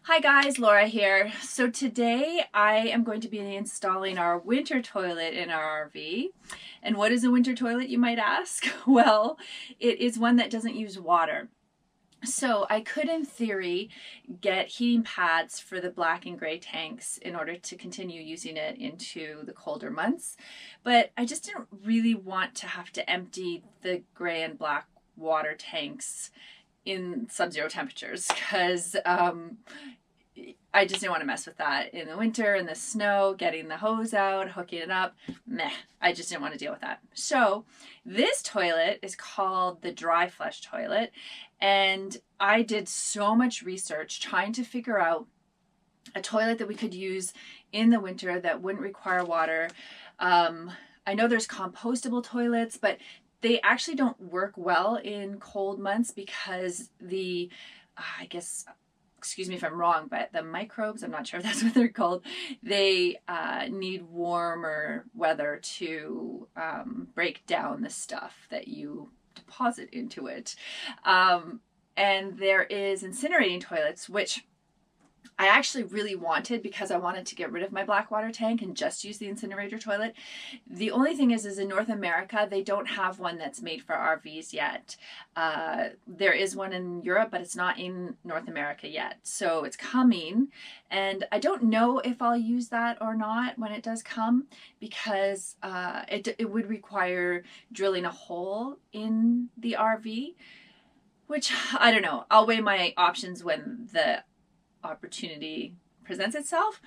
Hi guys, Laura here. So today I am going to be installing our winter toilet in our RV. And what is a winter toilet, you might ask? Well, it is one that doesn't use water. So I could, in theory, get heating pads for the black and gray tanks in order to continue using it into the colder months. But I just didn't really want to have to empty the gray and black water tanks in sub-zero temperatures because I just didn't want to mess with that in the winter, in the snow, getting the hose out, hooking it up. Meh, I just didn't want to deal with that. So this toilet is called the Dryflush toilet, and I did so much research trying to figure out a toilet that we could use in the winter that wouldn't require water. I know there's compostable toilets, but they actually don't work well in cold months because I guess, excuse me if I'm wrong, but the microbes, I'm not sure if that's what they're called, they need warmer weather to break down the stuff that you deposit into it. And there is incinerating toilets, which I actually really wanted because I wanted to get rid of my black water tank and just use the incinerator toilet. The only thing is in North America, they don't have one that's made for RVs yet. There is one in Europe, but it's not in North America yet. So it's coming, and I don't know if I'll use that or not when it does come because it would require drilling a hole in the RV, which I don't know. I'll weigh my options when the opportunity presents itself.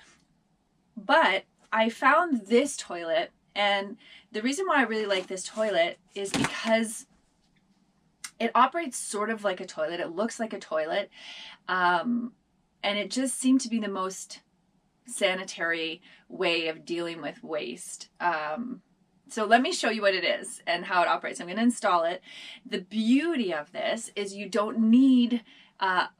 But I found this toilet, and the reason why I really like this toilet is because it operates sort of like a toilet. It looks like a toilet, and it just seemed to be the most sanitary way of dealing with waste. So let me show you what it is and how it operates. I'm going to install it. The beauty of this is you don't need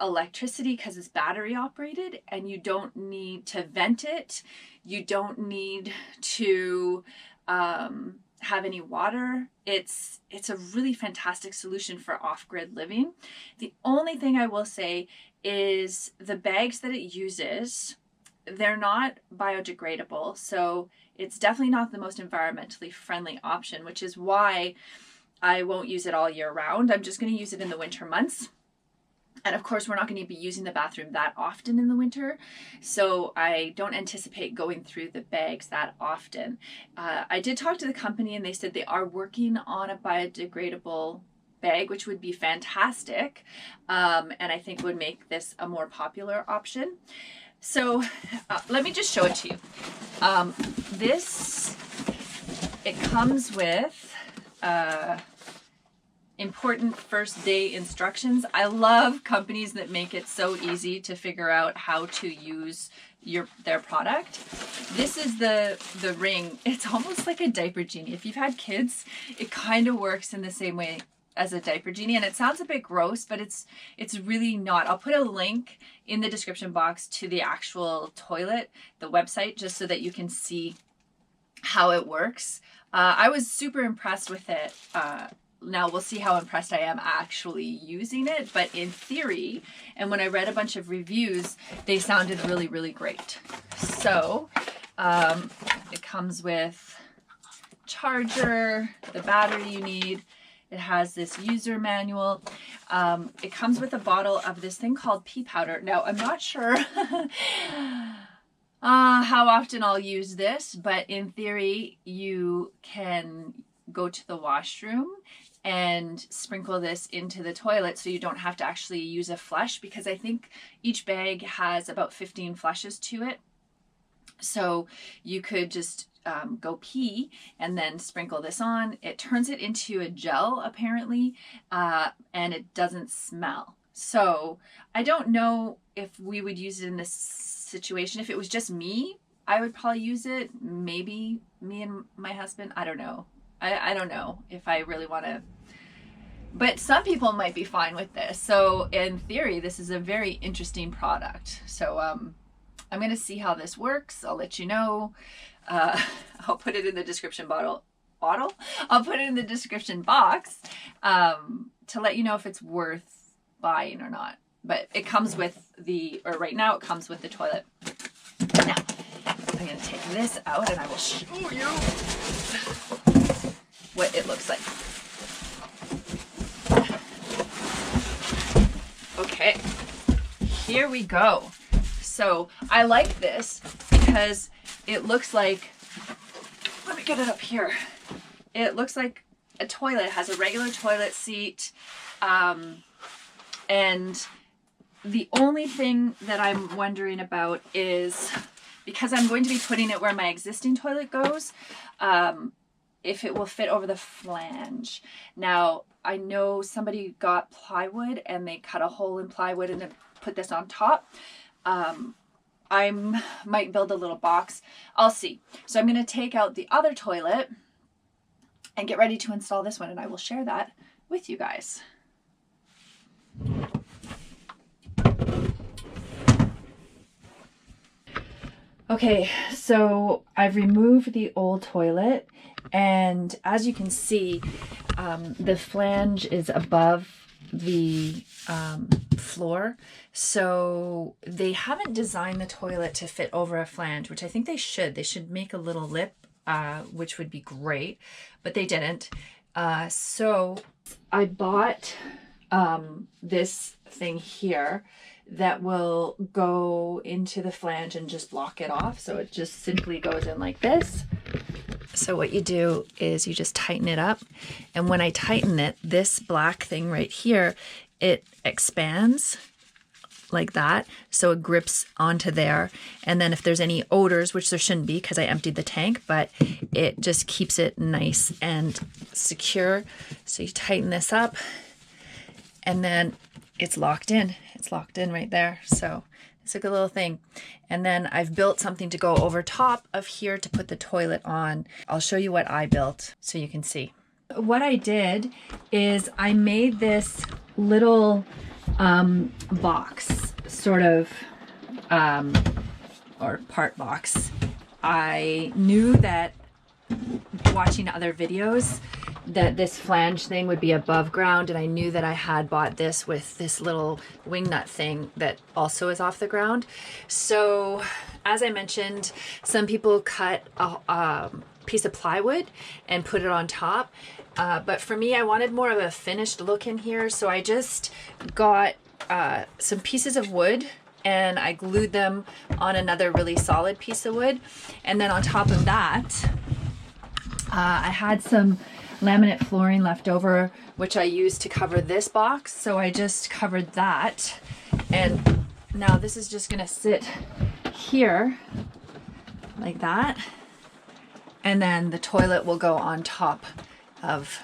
electricity because it's battery operated, and you don't need to vent it. You don't need to have any water. It's a really fantastic solution for off-grid living. The only thing I will say is the bags that it uses, they're not biodegradable, so it's definitely not the most environmentally friendly option, which is why I won't use it all year round. I'm just going to use it in the winter months. And of course, we're not going to be using the bathroom that often in the winter, so I don't anticipate going through the bags that often. I did talk to the company, and they said they are working on a biodegradable bag, which would be fantastic, and I think would make this a more popular option. So let me just show it to you. It comes with important first day instructions. I love companies that make it so easy to figure out how to use their product. This is the ring. It's almost like a diaper genie. If you've had kids, it kind of works in the same way as a diaper genie, and it sounds a bit gross, but it's really not. I'll put a link in the description box to the actual toilet, the website, just so that you can see how it works. I was super impressed with it. Now we'll see how impressed I am actually using it, but in theory, and when I read a bunch of reviews, they sounded really, really great. So it comes with charger, the battery you need. It has this user manual. It comes with a bottle of this thing called pea powder. Now, I'm not sure how often I'll use this, but in theory, you can go to the washroom and sprinkle this into the toilet so you don't have to actually use a flush, because I think each bag has about 15 flushes to it. So you could just go pee and then sprinkle this on. It turns it into a gel apparently, and it doesn't smell. So I don't know if we would use it in this situation. If it was just me, I would probably use it. Maybe me and my husband. I don't know. I don't know if I really want to. But some people might be fine with this. So in theory, this is a very interesting product. So I'm going to see how this works. I'll let you know. I'll put it in the description I'll put it in the description box to let you know if it's worth buying or not. but it comes with the, or right now it comes with the toilet. Now, I'm going to take this out and I will show you what it looks like. Okay, here we go. So I like this because it looks like, let me get it up here. It looks like a toilet. It has a regular toilet seat. And the only thing that I'm wondering about is, because I'm going to be putting it where my existing toilet goes, if it will fit over the flange. Now, I know somebody got plywood and they cut a hole in plywood and then put this on top. I might build a little box. I'll see. So I'm going to take out the other toilet and get ready to install this one, and I will share that with you guys. Okay, so I've removed the old toilet, and as you can see, the flange is above the floor, so they haven't designed the toilet to fit over a flange, which I think they should. They should make a little lip, which would be great, but they didn't. So I bought this thing here that will go into the flange and just block it off. So it just simply goes in like this. So what you do is you just tighten it up. And when I tighten it, this black thing right here, it expands like that. So it grips onto there. And then if there's any odors, which there shouldn't be because I emptied the tank, but it just keeps it nice and secure. So you tighten this up and then it's locked in. It's locked in right there. So it's a good little thing. And then I've built something to go over top of here to put the toilet on. I'll show you what I built so you can see. What I did is I made this little box, sort of, or part box. I knew that watching other videos that this flange thing would be above ground, and I knew that I had bought this with this little wing nut thing that also is off the ground. So as I mentioned, some people cut a piece of plywood and put it on top, but for me I wanted more of a finished look in here, so I just got some pieces of wood and I glued them on another really solid piece of wood, and then on top of that I had some laminate flooring left over, which I used to cover this box. So I just covered that. And now this is just gonna sit here like that. And then the toilet will go on top of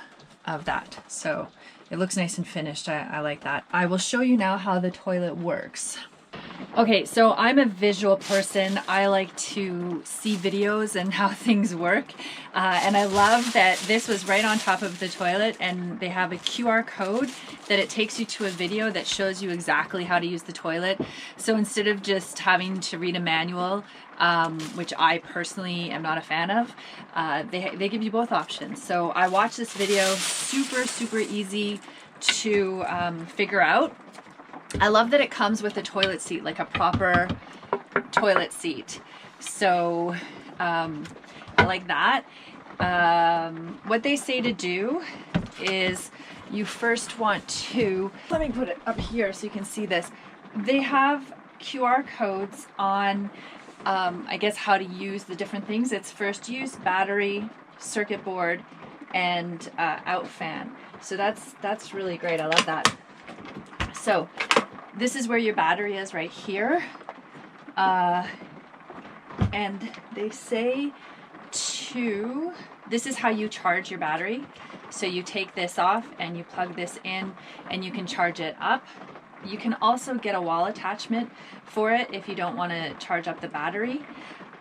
that. So it looks nice and finished. I like that. I will show you now how the toilet works. Okay, so I'm a visual person. I like to see videos and how things work. And I love that this was right on top of the toilet, and they have a QR code that it takes you to a video that shows you exactly how to use the toilet. So instead of just having to read a manual, which I personally am not a fan of, they give you both options. So I watched this video, super easy to figure out. I love that it comes with a toilet seat, like a proper toilet seat. So I like that. What they say to do is you first want to, let me put it up here so you can see this. They have QR codes on, I guess, how to use the different things. It's first use, battery, circuit board, and out fan. So that's really great. I love that. So this is where your battery is right here. And they say this is how you charge your battery. So you take this off and you plug this in and you can charge it up. You can also get a wall attachment for it if you don't want to charge up the battery.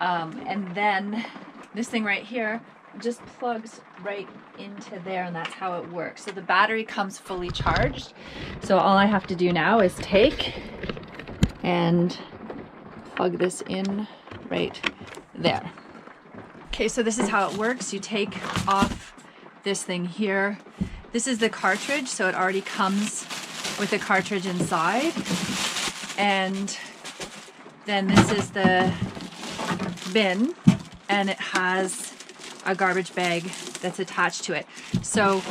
And then this thing right here just plugs right into there, and that's how it works. So the battery comes fully charged. So all I have to do now is take and plug this in right there. Okay, so this is how it works. You take off this thing here. This is the cartridge, so it already comes with a cartridge inside. And then this is the bin, and it has a garbage bag that's attached to it. So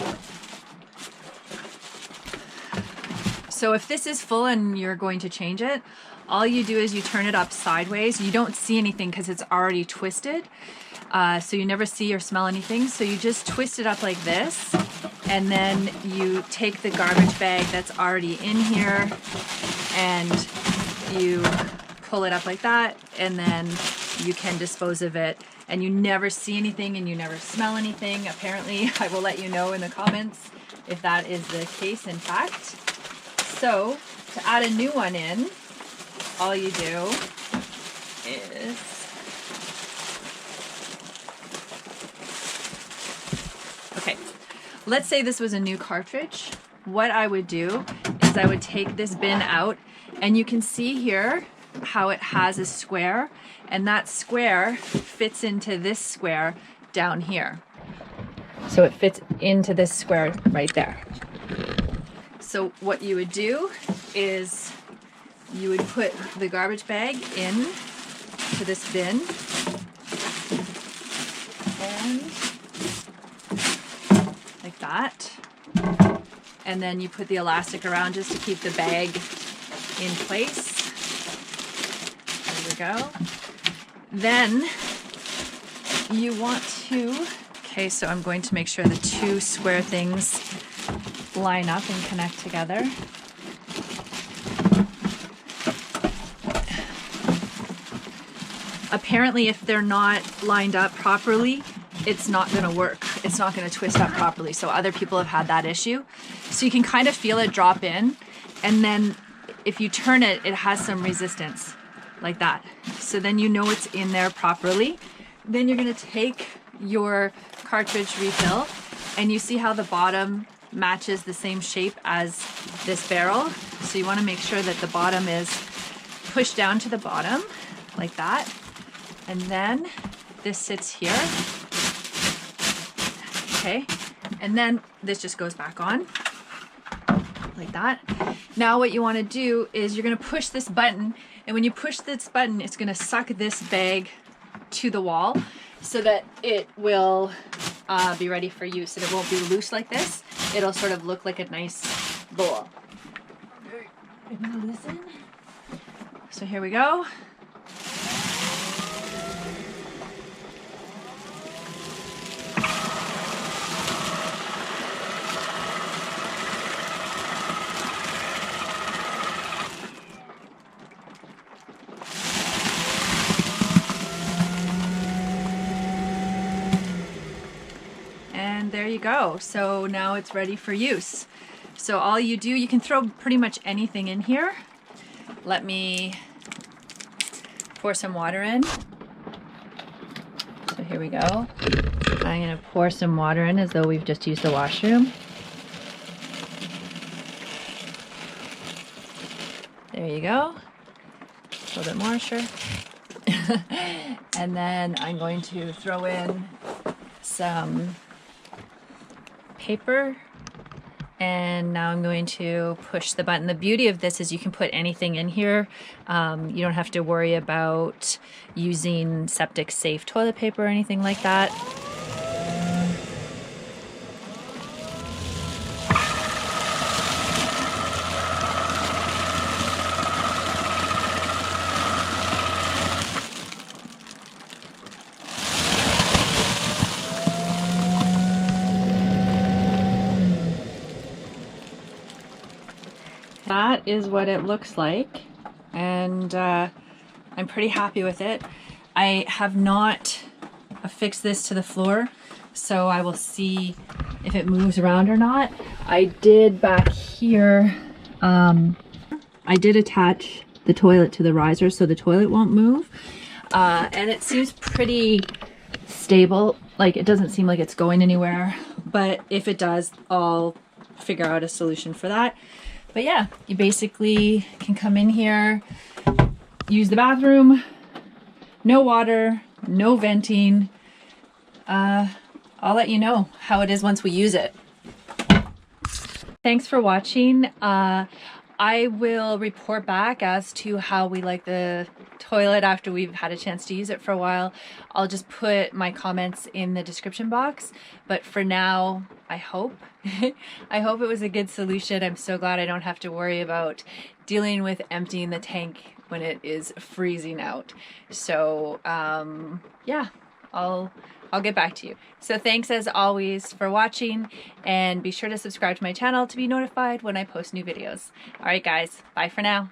if this is full and you're going to change it, all you do is you turn it up sideways. You don't see anything because it's already twisted. So you never see or smell anything. So you just twist it up like this, and then you take the garbage bag that's already in here and you pull it up like that, and then you can dispose of it, and you never see anything and you never smell anything. Apparently, I will let you know in the comments if that is the case in fact. So to add a new one in, all you do is okay, let's say this was a new cartridge. What I would do is I would take this bin out, and you can see here how it has a square, and that square fits into this square down here. So it fits into this square right there. So what you would do is you would put the garbage bag in to this bin, and like that. And then you put the elastic around just to keep the bag in place. There we go. Then you want to, okay, so I'm going to make sure the two square things line up and connect together. Apparently, if they're not lined up properly, it's not going to work. It's not going to twist up properly. So other people have had that issue. So you can kind of feel it drop in, and then if you turn it, it has some resistance like that. So then you know it's in there properly. Then you're going to take your cartridge refill, and you see how the bottom matches the same shape as this barrel. So you want to make sure that the bottom is pushed down to the bottom like that. And then this sits here. Okay. And then this just goes back on like that. Now what you want to do is you're going to push this button, and when you push this button, it's going to suck this bag to the wall so that it will be ready for use, and it won't be loose like this. It'll sort of look like a nice bowl. Listen. So here we go. And there you go. So now it's ready for use. So all you do, you can throw pretty much anything in here. Let me pour some water in. So here we go. I'm going to pour some water in as though we've just used the washroom. There you go. A little bit more, sure. And then I'm going to throw in some paper, and now I'm going to push the button. The beauty of this is you can put anything in here. You don't have to worry about using septic safe toilet paper or anything like that. That is what it looks like, and I'm pretty happy with it. I have not affixed this to the floor, so I will see if it moves around or not. I did back here, I did attach the toilet to the riser so the toilet won't move, and it seems pretty stable. Like, it doesn't seem like it's going anywhere, but if it does, I'll figure out a solution for that. But yeah, you basically can come in here, use the bathroom, no water, no venting. I'll let you know how it is once we use it. Thanks for watching. I will report back as to how we like the toilet after we've had a chance to use it for a while. I'll just put my comments in the description box, but for now, I hope I hope it was a good solution. I'm so glad I don't have to worry about dealing with emptying the tank when it is freezing out. So yeah, I'll get back to you. So thanks as always for watching, and be sure to subscribe to my channel to be notified when I post new videos. All right guys, bye for now.